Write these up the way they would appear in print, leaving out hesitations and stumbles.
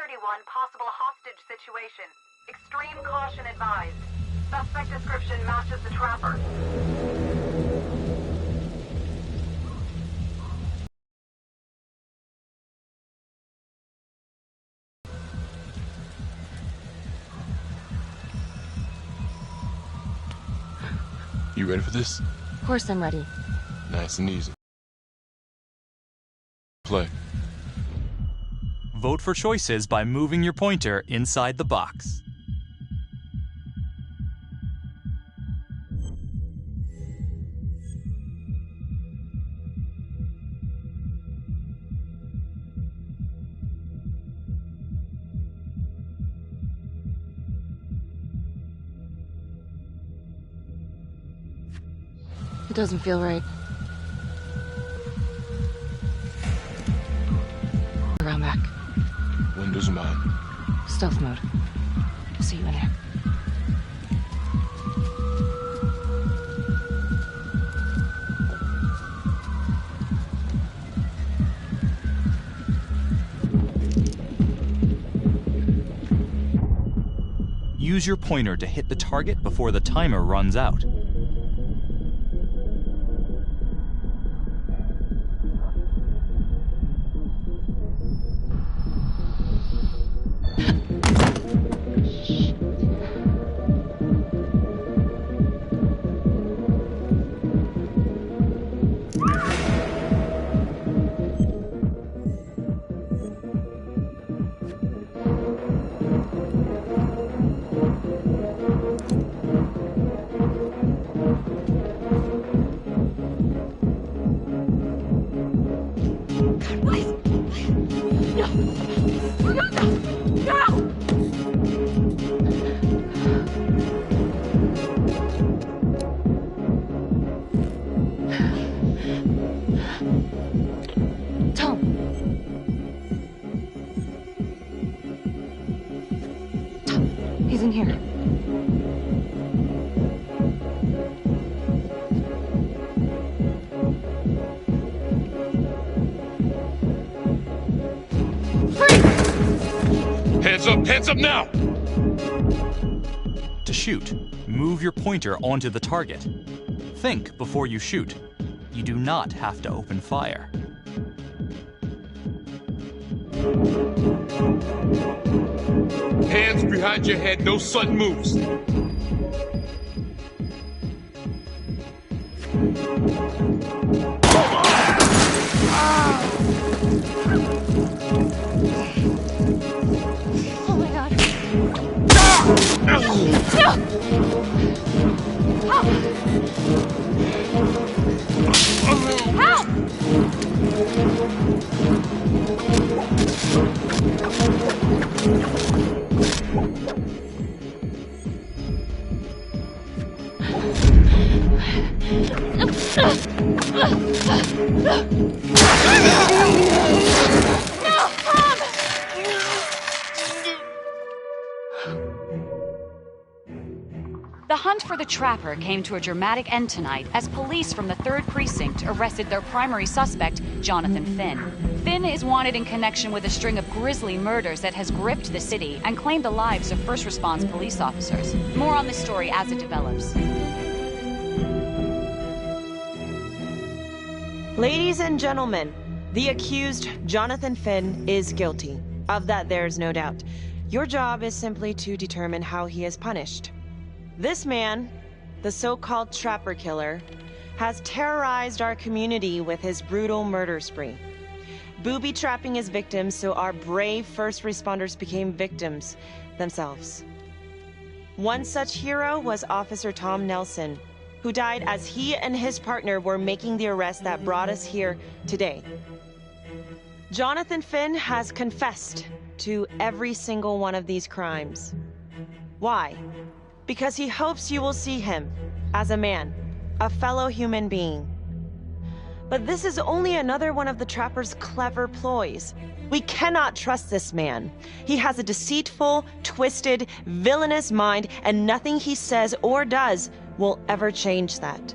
1031 possible hostage situation. Extreme caution advised. Suspect description matches the trapper. You ready for this? Of course I'm ready. Nice and easy. Play. Vote for choices by moving your pointer inside the box. It doesn't feel right. Around back. Windows mine. Stealth mode. I'll see you in there. Use your pointer to hit the target before the timer runs out. He's in here. Hands up now! To shoot, move your pointer onto the target. Think before you shoot. You do not have to open fire. Hands behind your head, no sudden moves. Oh my god. Help! The hunt for the trapper came to a dramatic end tonight as police from the 3rd Precinct arrested their primary suspect, Jonathan Finn. Finn is wanted in connection with a string of grisly murders that has gripped the city and claimed the lives of first response police officers. More on this story as it develops. Ladies and gentlemen, the accused, Jonathan Finn, is guilty. Of that, there's no doubt. Your job is simply to determine how he is punished. This man, the so-called trapper killer, has terrorized our community with his brutal murder spree, booby-trapping his victims so our brave first responders became victims themselves. One such hero was Officer Tom Nelson, who died as he and his partner were making the arrest that brought us here today. Jonathan Finn has confessed to every single one of these crimes. Why? Because he hopes you will see him as a man, a fellow human being. But this is only another one of the trapper's clever ploys. We cannot trust this man. He has a deceitful, twisted, villainous mind, and nothing he says or does will ever change that.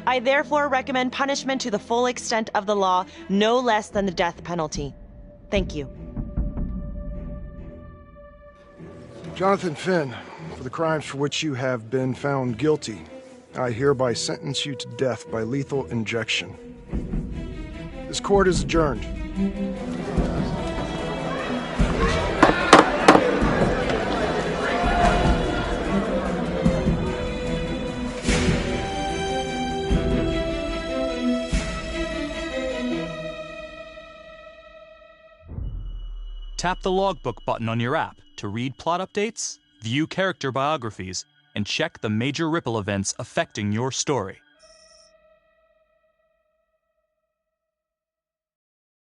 I therefore recommend punishment to the full extent of the law, no less than the death penalty. Thank you. Jonathan Finn, for the crimes for which you have been found guilty, I hereby sentence you to death by lethal injection. This court is adjourned. Tap the logbook button on your app to read plot updates, view character biographies, and check the major ripple events affecting your story.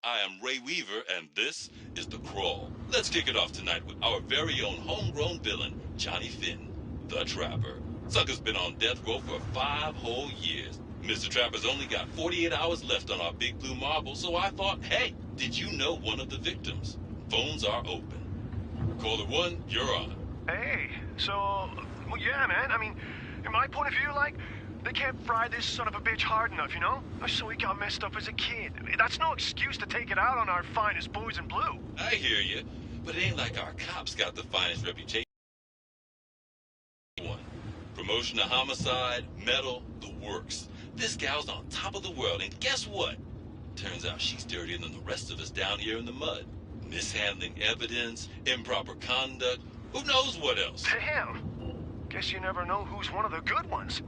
I am Ray Weaver, and this is The Crawl. Let's kick it off tonight with our very own homegrown villain, Johnny Finn, the Trapper. Sucker's been on death row for 5 whole years. Mr. Trapper's only got 48 hours left on our big blue marble, so I thought, hey, did you know one of the victims? Phones are open. Caller 1, you're on. Hey, so, well, yeah, man, I mean, in my point of view, like, they can't fry this son of a bitch hard enough, you know? So he got messed up as a kid. That's no excuse to take it out on our finest boys in blue. I hear you, but it ain't like our cops got the finest reputation. Promotion to homicide, medal, the works. This gal's on top of the world, and guess what? Turns out she's dirtier than the rest of us down here in the mud. Mishandling evidence, improper conduct, who knows what else? Damn. Guess you never know who's one of the good ones.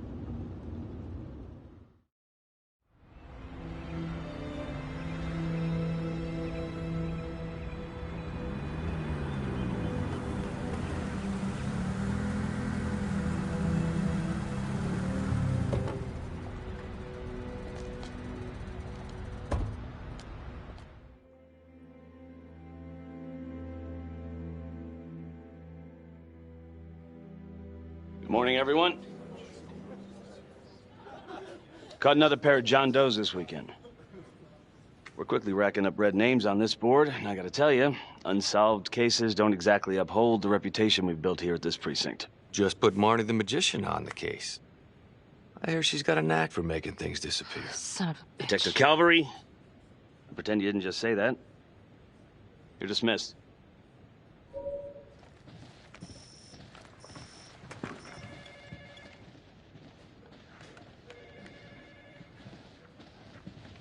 Morning, everyone. Caught another pair of John Does this weekend. We're quickly racking up red names on this board, and I gotta tell you, unsolved cases don't exactly uphold the reputation we've built here at this precinct. Just put Marnie the Magician on the case. I hear she's got a knack for making things disappear. Son of a bitch. Detective Calvary, I pretend you didn't just say that. You're dismissed.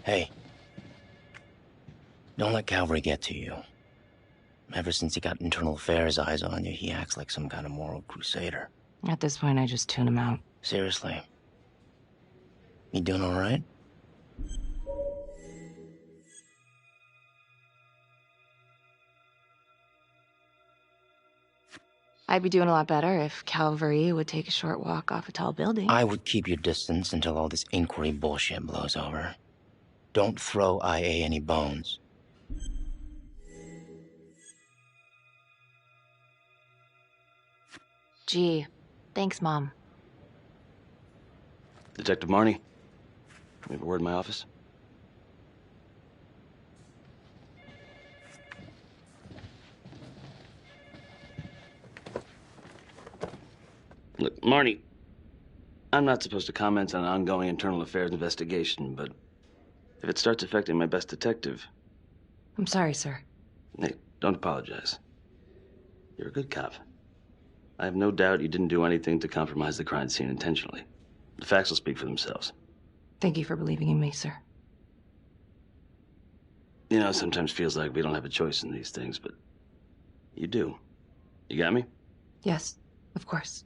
Hey, don't let Calvary get to you. Ever since he got internal affairs eyes on you, he acts like some kind of moral crusader. At this point, I just tune him out. Seriously. You doing all right? I'd be doing a lot better if Calvary would take a short walk off a tall building. I would keep your distance until all this inquiry bullshit blows over. Don't throw IA any bones. Gee, thanks, Mom. Detective Marnie, we have a word in my office. Look, Marnie, I'm not supposed to comment on an ongoing internal affairs investigation, but if it starts affecting my best detective... I'm sorry, sir. Hey, don't apologize. You're a good cop. I have no doubt you didn't do anything to compromise the crime scene intentionally. The facts will speak for themselves. Thank you for believing in me, sir. You know, it sometimes feels like we don't have a choice in these things, but you do. You got me? Yes, of course.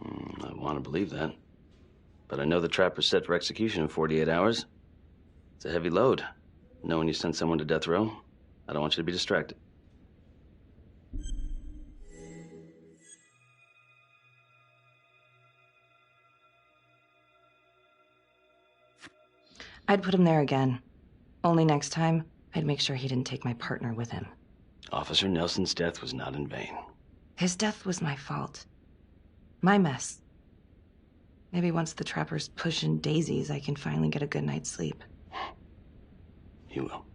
I want to believe that. But I know the trapper's set for execution in 48 hours. It's a heavy load. Knowing you sent someone to death row, I don't want you to be distracted. I'd put him there again. Only next time, I'd make sure he didn't take my partner with him. Officer Nelson's death was not in vain. His death was my fault. My mess. Maybe once the trapper's pushing daisies, I can finally get a good night's sleep. You will.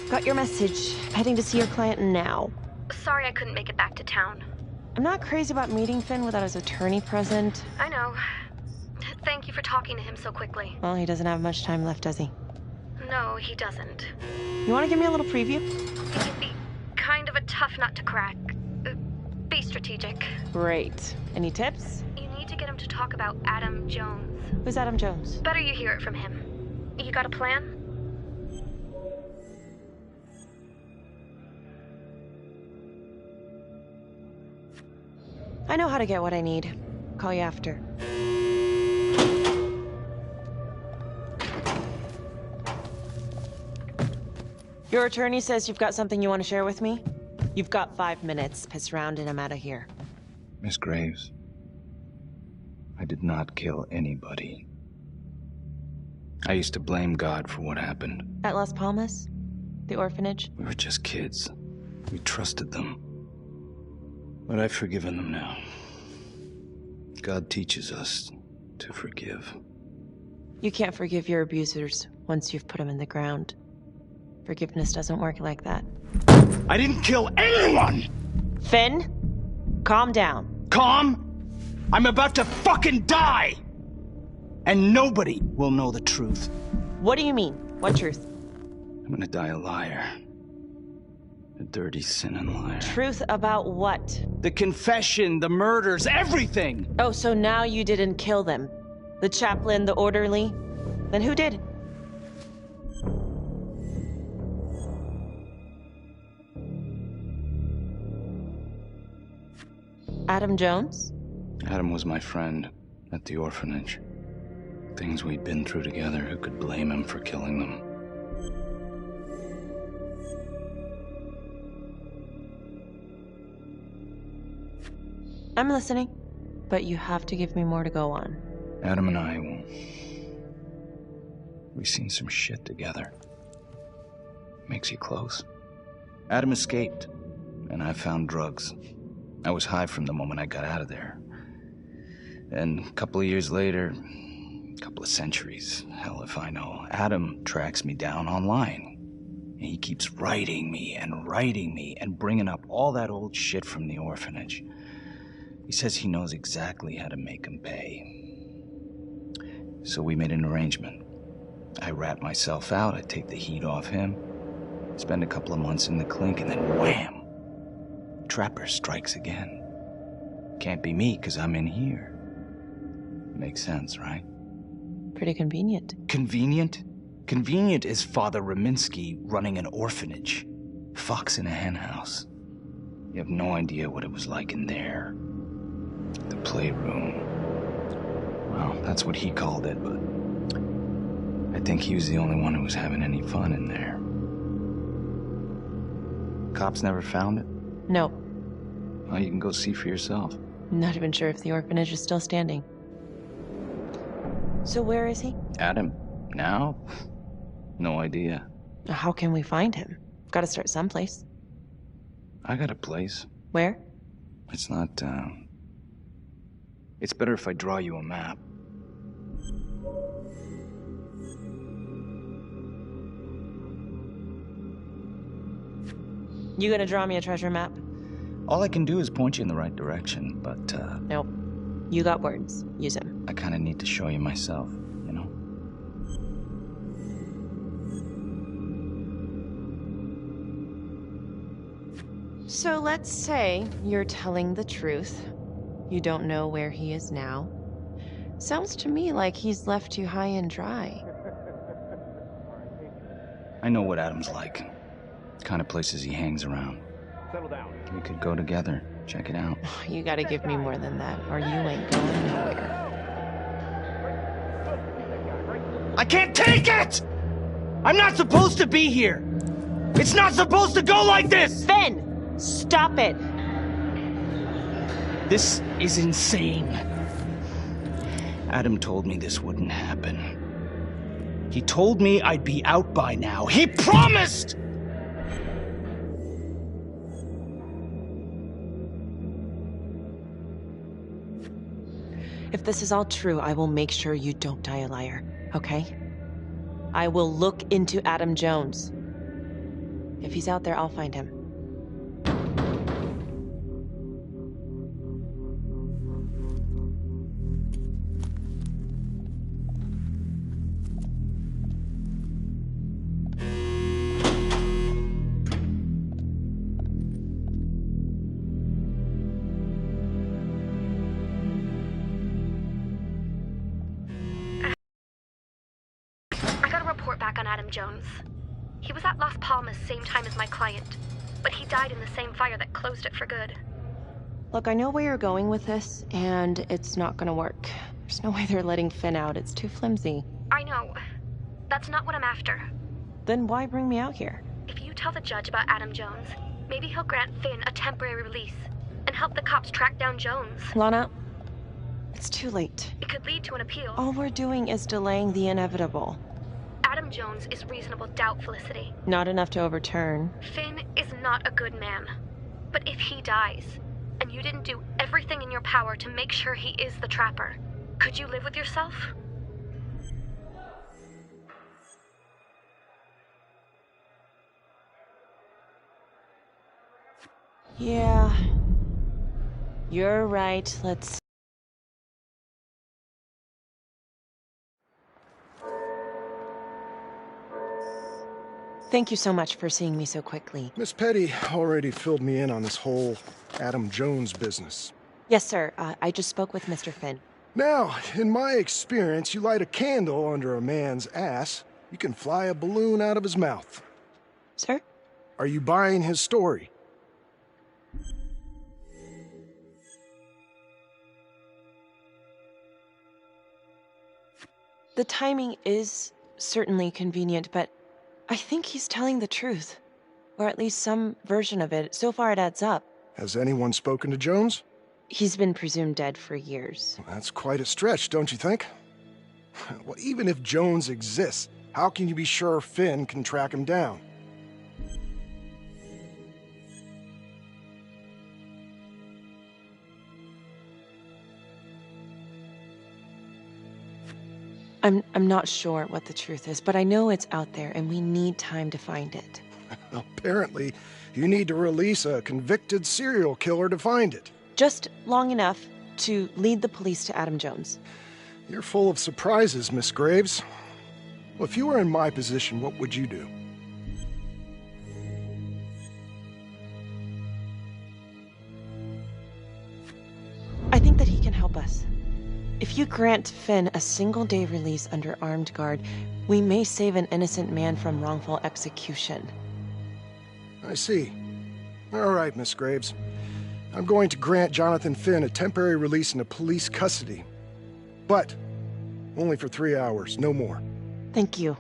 Got your message. Heading to see your client now. Sorry I couldn't make it back to town. I'm not crazy about meeting Finn without his attorney present. I know. Thank you for talking to him so quickly. Well, he doesn't have much time left, does he? No, he doesn't. You want to give me a little preview? He can be kind of a tough nut to crack. Be strategic. Great. Any tips? You need to get him to talk about Adam Jones. Who's Adam Jones? Better you hear it from him. You got a plan? I know how to get what I need. Call you after. Your attorney says you've got something you want to share with me? You've got 5 minutes. Piss around and I'm out of here. Miss Graves, I did not kill anybody. I used to blame God for what happened. At Las Palmas? The orphanage? We were just kids. We trusted them. But I've forgiven them now. God teaches us to forgive. You can't forgive your abusers once you've put them in the ground. Forgiveness doesn't work like that. I didn't kill anyone! Finn, calm down. Calm? I'm about to fucking die! And nobody will know the truth. What do you mean? What truth? I'm gonna die a liar. A dirty, sinning liar. Truth about what? The confession, the murders, everything! Oh, so now you didn't kill them? The chaplain, the orderly? Then who did? Adam Jones? Adam was my friend at the orphanage. Things we'd been through together, who could blame him for killing them? I'm listening, but you have to give me more to go on. Adam and I, we've seen some shit together. Makes you close. Adam escaped, and I found drugs. I was high from the moment I got out of there. And a couple of years later, a couple of centuries, hell if I know, Adam tracks me down online. And he keeps writing me and bringing up all that old shit from the orphanage. He says he knows exactly how to make him pay. So we made an arrangement. I rat myself out, I take the heat off him, spend a couple of months in the clink, and then wham! Trapper strikes again. Can't be me, 'cause I'm in here. Makes sense, right? Pretty convenient. Convenient? Convenient is Father Raminsky running an orphanage. Fox in a henhouse. You have no idea what it was like in there. The playroom. Well, that's what he called it, but I think he was the only one who was having any fun in there. Cops never found it? No. Well, you can go see for yourself. Not even sure if the orphanage is still standing. So where is he? Adam? Now? No idea. How can we find him? Gotta start someplace. I got a place. Where? It's not, It's better if I draw you a map. You gonna draw me a treasure map? All I can do is point you in the right direction, but, Nope. You got words. Use them. I kinda need to show you myself, you know? So let's say you're telling the truth. You don't know where he is now. Sounds to me like he's left you high and dry. I know what Adam's like. The kind of places he hangs around. Settle down. We could go together, check it out. You gotta give me more than that, or you ain't going nowhere. I can't take it! I'm not supposed to be here! It's not supposed to go like this! Finn! Stop it! This is insane. Adam told me this wouldn't happen. He told me I'd be out by now. He promised! If this is all true, I will make sure you don't die a liar, okay? I will look into Adam Jones. If he's out there, I'll find him. Adam Jones. He was at Las Palmas same time as my client, but he died in the same fire that closed it for good. Look, I know where you're going with this, and it's not gonna work. There's no way they're letting Finn out. It's too flimsy. I know. That's not what I'm after. Then why bring me out here? If you tell the judge about Adam Jones, maybe he'll grant Finn a temporary release and help the cops track down Jones. Lana, it's too late. It could lead to an appeal. All we're doing is delaying the inevitable. Adam Jones is reasonable doubt, Felicity. Not enough to overturn. Finn is not a good man. But if he dies, and you didn't do everything in your power to make sure he is the trapper, could you live with yourself? Yeah. You're right. Let's... Thank you so much for seeing me so quickly. Miss Petty already filled me in on this whole Adam Jones business. Yes, sir. I just spoke with Mr. Finn. Now, in my experience, you light a candle under a man's ass, you can fly a balloon out of his mouth. Sir? Are you buying his story? The timing is certainly convenient, but I think he's telling the truth. Or at least some version of it. So far it adds up. Has anyone spoken to Jones? He's been presumed dead for years. That's quite a stretch, don't you think? Well, even if Jones exists, how can you be sure Finn can track him down? I'm not sure what the truth is, but I know it's out there and we need time to find it. Apparently, you need to release a convicted serial killer to find it. Just long enough to lead the police to Adam Jones. You're full of surprises, Miss Graves. Well, if you were in my position, what would you do? I think that he can help us. If you grant Finn a single-day release under armed guard, we may save an innocent man from wrongful execution. I see. All right, Miss Graves. I'm going to grant Jonathan Finn a temporary release into police custody. But only for 3 hours, no more. Thank you.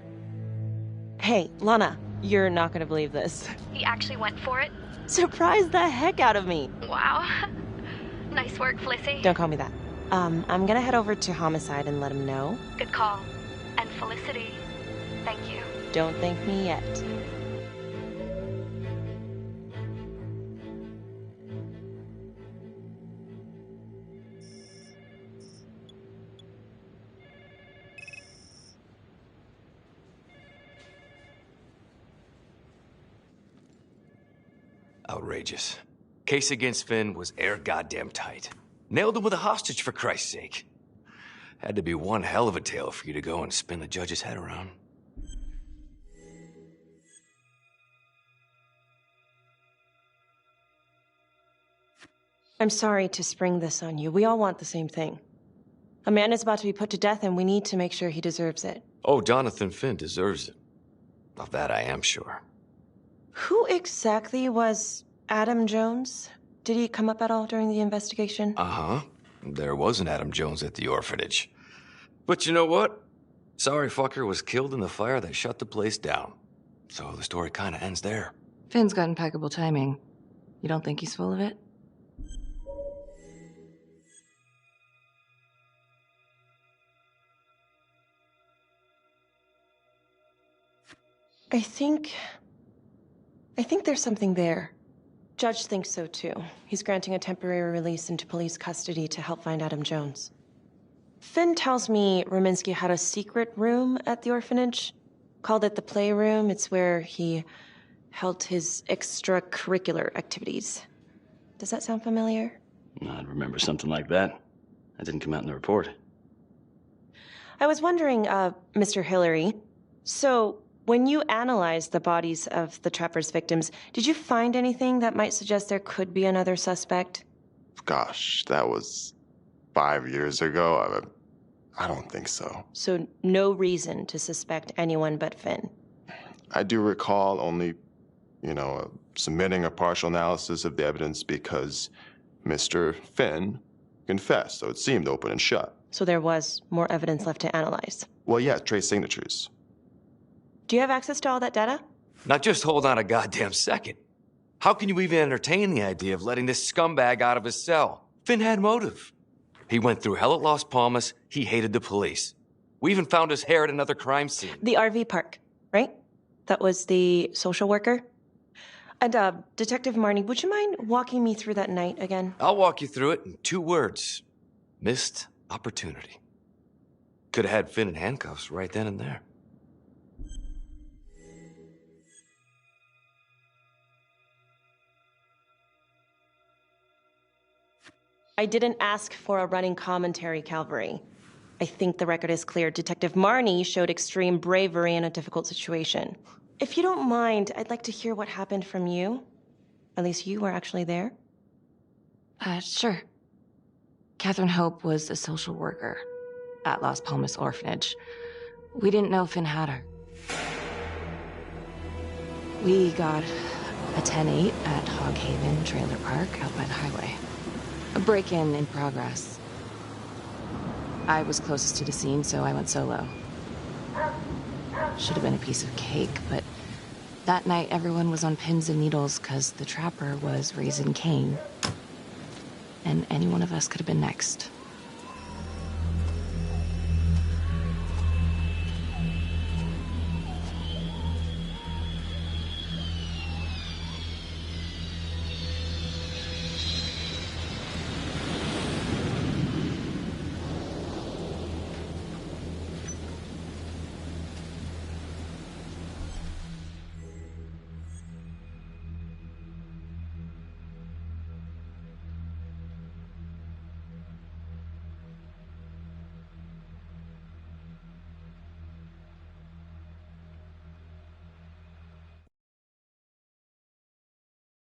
Hey, Lana, you're not gonna believe this. He actually went for it? Surprised the heck out of me. Wow. Nice work, Felicity. Don't call me that. I'm gonna head over to Homicide and let him know. Good call. And Felicity, thank you. Don't thank me yet. Outrageous. Case against Finn was air goddamn tight. Nailed him with a hostage, for Christ's sake. Had to be one hell of a tale for you to go and spin the judge's head around. I'm sorry to spring this on you. We all want the same thing. A man is about to be put to death, and we need to make sure he deserves it. Oh, Jonathan Finn deserves it. Of that I am sure. Who exactly was Adam Jones? Did he come up at all during the investigation? Uh-huh. There was an Adam Jones at the orphanage. But you know what? Sorry fucker was killed in the fire that shut the place down. So the story kind of ends there. Finn's got impeccable timing. You don't think he's full of it? I think there's something there. Judge thinks so too. He's granting a temporary release into police custody to help find Adam Jones. Finn tells me Rominsky had a secret room at the orphanage. Called it the playroom. It's where he held his extracurricular activities. Does that sound familiar? I'd remember something like that. That didn't come out in the report. I was wondering, Mr. Hillary, so when you analyzed the bodies of the Trapper's victims, did you find anything that might suggest there could be another suspect? Gosh, that was 5 years ago. I don't think so. So no reason to suspect anyone but Finn? I do recall only, submitting a partial analysis of the evidence because Mr. Finn confessed, so it seemed open and shut. So there was more evidence left to analyze. Well, yeah, trace signatures. Do you have access to all that data? Not just hold on a goddamn second. How can you even entertain the idea of letting this scumbag out of his cell? Finn had motive. He went through hell at Las Palmas. He hated the police. We even found his hair at another crime scene. The RV park, right? That was the social worker? And, Detective Marnie, would you mind walking me through that night again? I'll walk you through it in 2 words. Missed opportunity. Could have had Finn in handcuffs right then and there. I didn't ask for a running commentary, Calvary. I think the record is clear. Detective Marnie showed extreme bravery in a difficult situation. If you don't mind, I'd like to hear what happened from you. At least you were actually there. Sure. Catherine Hope was a social worker at Las Palmas Orphanage. We didn't know Finn had her. We got a 10-8 at Hog Haven Trailer Park out by the highway. A break-in in progress. I was closest to the scene, so I went solo. Should have been a piece of cake, but that night everyone was on pins and needles because the trapper was raising Cain. And any one of us could have been next.